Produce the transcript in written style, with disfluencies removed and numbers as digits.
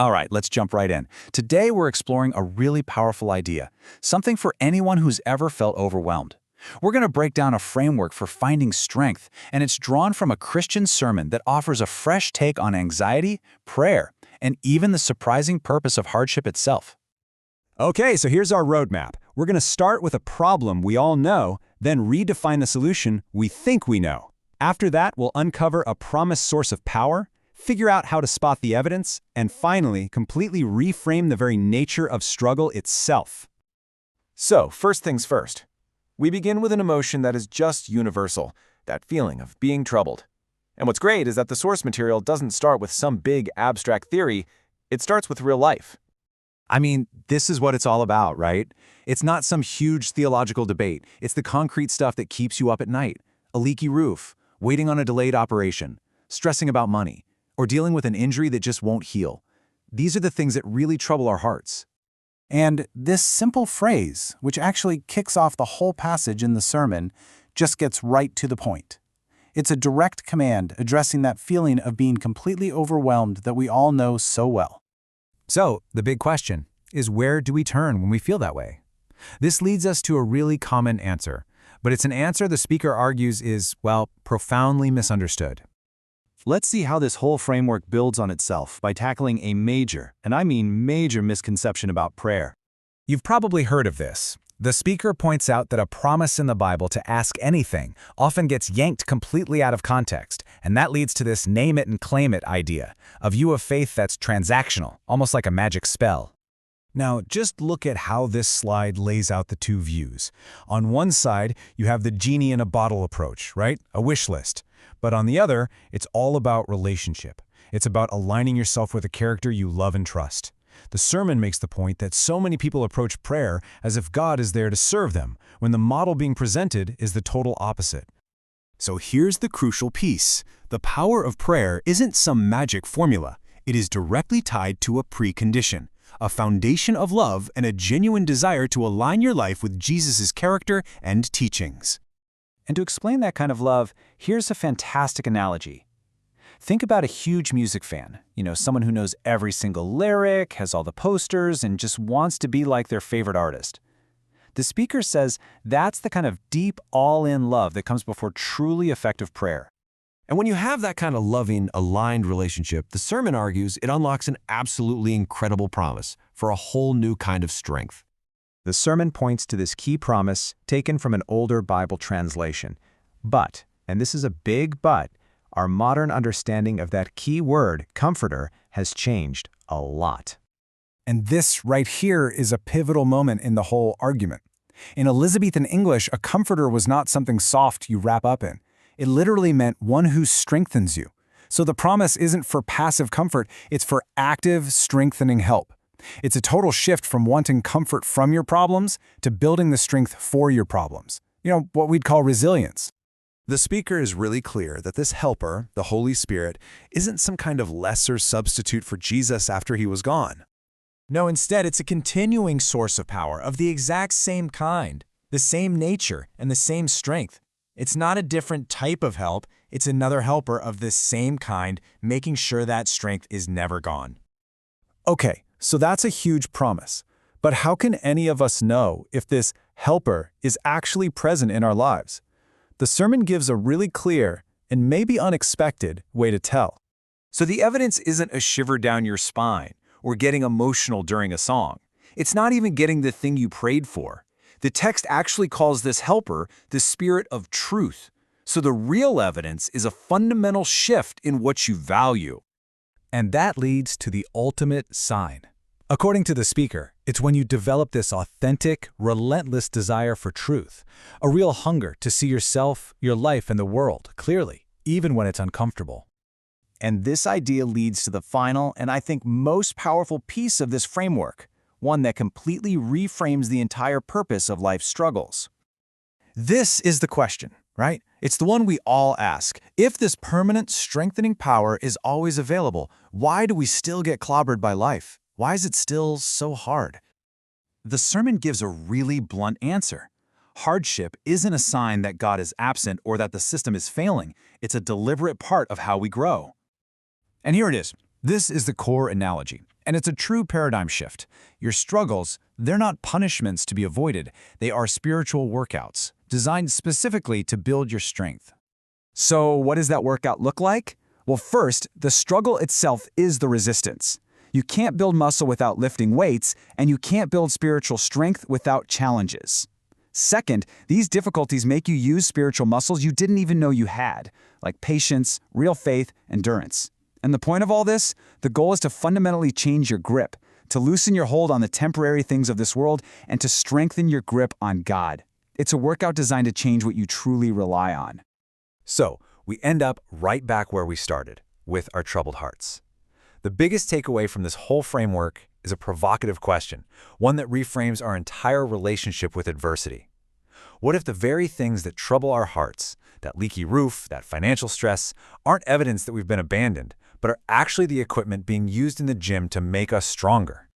All right, let's jump right in. Today we're exploring a really powerful idea, something for anyone who's ever felt overwhelmed. We're going to break down a framework for finding strength, and it's drawn from a Christian sermon that offers a fresh take on anxiety, prayer, and even the surprising purpose of hardship itself. Okay, so here's our roadmap. We're going to start with a problem we all know, then redefine the solution we think we know. After that, we'll uncover a promised source of power, figure out how to spot the evidence, and finally, completely reframe the very nature of struggle itself. So, first things first. We begin with an emotion that is just universal, that feeling of being troubled. And what's great is that the source material doesn't start with some big abstract theory, it starts with real life. I mean, this is what it's all about, right? It's not some huge theological debate. It's the concrete stuff that keeps you up at night. A leaky roof, waiting on a delayed operation, stressing about money, or dealing with an injury that just won't heal. These are the things that really trouble our hearts. And this simple phrase, which actually kicks off the whole passage in the sermon, just gets right to the point. It's a direct command addressing that feeling of being completely overwhelmed that we all know so well. So, the big question is, where do we turn when we feel that way? This leads us to a really common answer, but it's an answer the speaker argues is, well, profoundly misunderstood. Let's see how this whole framework builds on itself by tackling a major, and I mean major, misconception about prayer. You've probably heard of this. The speaker points out that a promise in the Bible to ask anything often gets yanked completely out of context, and that leads to this name it and claim it idea, a view of faith that's transactional, almost like a magic spell. Now, just look at how this slide lays out the two views. On one side, you have the genie in a bottle approach, right? A wish list. But on the other, it's all about relationship. It's about aligning yourself with a character you love and trust. The sermon makes the point that so many people approach prayer as if God is there to serve them, when the model being presented is the total opposite. So here's the crucial piece. The power of prayer isn't some magic formula. It is directly tied to a precondition, a foundation of love and a genuine desire to align your life with Jesus' character and teachings. And to explain that kind of love, here's a fantastic analogy. Think about a huge music fan, someone who knows every single lyric, has all the posters, and just wants to be like their favorite artist. The speaker says that's the kind of deep, all-in love that comes before truly effective prayer. And when you have that kind of loving, aligned relationship, the sermon argues it unlocks an absolutely incredible promise for a whole new kind of strength. The sermon points to this key promise taken from an older Bible translation. But, and this is a big but, our modern understanding of that key word, comforter, has changed a lot. And this right here is a pivotal moment in the whole argument. In Elizabethan English, a comforter was not something soft you wrap up in. It literally meant one who strengthens you. So the promise isn't for passive comfort, it's for active, strengthening help. It's a total shift from wanting comfort from your problems to building the strength for your problems. What we'd call resilience. The speaker is really clear that this helper, the Holy Spirit, isn't some kind of lesser substitute for Jesus after he was gone. No, instead, it's a continuing source of power of the exact same kind, the same nature, and the same strength. It's not a different type of help, it's another helper of this same kind, making sure that strength is never gone. Okay, so that's a huge promise. But how can any of us know if this helper is actually present in our lives? The sermon gives a really clear, and maybe unexpected, way to tell. So the evidence isn't a shiver down your spine or getting emotional during a song. It's not even getting the thing you prayed for. The text actually calls this helper the Spirit of truth. So the real evidence is a fundamental shift in what you value. And that leads to the ultimate sign. According to the speaker, it's when you develop this authentic, relentless desire for truth, a real hunger to see yourself, your life, and the world clearly, even when it's uncomfortable. And this idea leads to the final and I think most powerful piece of this framework, one that completely reframes the entire purpose of life's struggles. This is the question, right? It's the one we all ask. If this permanent, strengthening power is always available, why do we still get clobbered by life? Why is it still so hard? The sermon gives a really blunt answer. Hardship isn't a sign that God is absent or that the system is failing. It's a deliberate part of how we grow. And here it is. This is the core analogy. And it's a true paradigm shift. Your struggles, they're not punishments to be avoided. They are spiritual workouts, designed specifically to build your strength. So what does that workout look like? Well, first, the struggle itself is the resistance. You can't build muscle without lifting weights, and you can't build spiritual strength without challenges. Second, these difficulties make you use spiritual muscles you didn't even know you had, like patience, real faith, endurance. And the point of all this? The goal is to fundamentally change your grip, to loosen your hold on the temporary things of this world, and to strengthen your grip on God. It's a workout designed to change what you truly rely on. So, we end up right back where we started, with our troubled hearts. The biggest takeaway from this whole framework is a provocative question, one that reframes our entire relationship with adversity. What if the very things that trouble our hearts, that leaky roof, that financial stress, aren't evidence that we've been abandoned, but are actually the equipment being used in the gym to make us stronger?